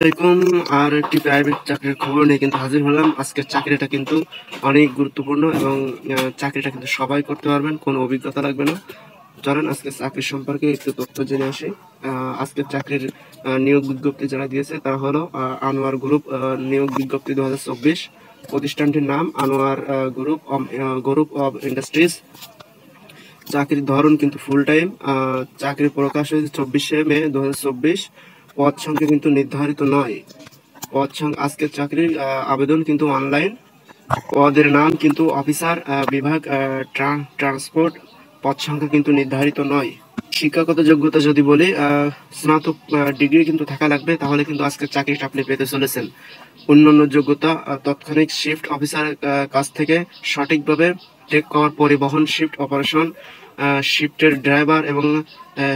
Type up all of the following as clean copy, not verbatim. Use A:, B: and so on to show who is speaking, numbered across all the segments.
A: আসসালামাইকুম। আর একটি প্রাইভেট চাকরির খবর নিয়ে কিন্তু হাজির হলাম। আজকের চাকরিটা কিন্তু অনেক গুরুত্বপূর্ণ এবং চাকরিটা কিন্তু সবাই করতে পারবেন, কোনো অভিজ্ঞতা লাগবে না। চলেন আজকে চাকরির সম্পর্কে একটু তথ্য জেনে আসি। আজকের চাকরির নিয়োগ বিজ্ঞপ্তি যারা দিয়েছে তারা হলো আনোয়ার গ্রুপ নিয়োগ বিজ্ঞপ্তি 2024। প্রতিষ্ঠানটির নাম আনোয়ার গ্রুপ অব ইন্ডাস্ট্রিজ। চাকরির ধরন কিন্তু ফুল টাইম। চাকরির প্রকাশ হয়েছে 24শে মে 2024। পদ সংখ্যা কিন্তু নির্ধারিত নয়। আজকের চাকরির আবেদন কিন্তু অনলাইন। পদের নাম কিন্তু অফিসার বিভাগ ট্রান্সপোর্ট। পদ সংখ্যা কিন্তু নির্ধারিত নয়। শিক্ষাগত যোগ্যতা যদি বলি, স্নাতক ডিগ্রি কিন্তু থাকা লাগবে, তাহলে কিন্তু আজকের চাকরিটা আপনি পেতে চলেছেন। অন্যান্য যোগ্যতা তৎক্ষণিক শিফট অফিসারের কাছ থেকে সঠিকভাবে টেক কভার পরিবহন, শিফট অপারেশন, শিফটের ড্রাইভার এবং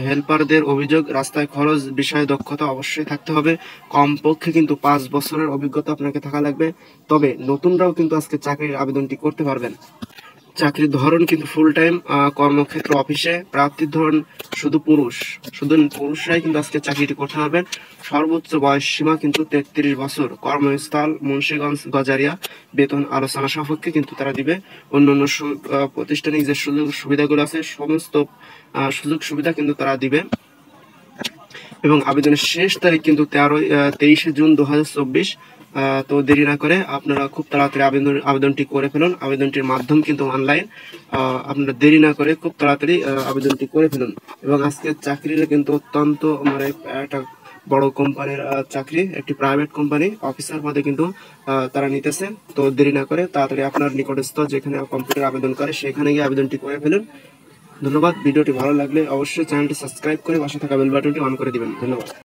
A: হেল্পারদের অভিযোগ, রাস্তায় খরচ বিষয়ে দক্ষতা অবশ্যই থাকতে হবে। কমপক্ষে কিন্তু 5 বছরের অভিজ্ঞতা আপনাকে থাকা লাগবে। তবে নতুনরাও কিন্তু আজকে চাকরির আবেদনটি করতে পারবেন। চাকরির ধরন কিন্তু ফুল টাইম। কর্মক্ষেত্র অফিসে। প্রার্থীর ধরন শুধু পুরুষরাই কিন্তু আজকে চাকরিটি করতে পারবেন। সর্বোচ্চ বয়স সীমা কিন্তু 33 বছর। কর্মস্থল মুন্সিগঞ্জ গজারিয়া। বেতন আলোচনা সাপেক্ষে কিন্তু তারা দিবে। অন্যান্য প্রাতিষ্ঠানিক যে সুযোগ সুবিধাগুলো আছে সমস্ত সুযোগ সুবিধা কিন্তু তারা দিবে। এবং আবেদনের শেষ তারিখ কিন্তু 23শে জুন 2024। তো দেরি না করে আপনারা খুব তাড়াতাড়ি আবেদনটি করে ফেলুন। আবেদনটির মাধ্যম কিন্তু অনলাইন। আপনারা দেরি না করে খুব তাড়াতাড়ি আবেদনটি করে ফেলুন। এবং আজকের চাকরিটা কিন্তু অত্যন্ত একটা বড় কোম্পানির চাকরি, একটি প্রাইভেট কোম্পানি অফিসার পদে কিন্তু তারা নিতেছে। তো দেরি না করে তাড়াতাড়ি আপনার নিকটস্থ যেখানে কম্পিউটার আবেদন করে সেখানে গিয়ে আবেদনটি করে ফেলুন। ধন্যবাদ। ভিডিওটি ভালো লাগলে অবশ্যই চ্যানেলটি সাবস্ক্রাইব করে পাশে থাকা বেল বাটনটি অন করে দিবেন। ধন্যবাদ।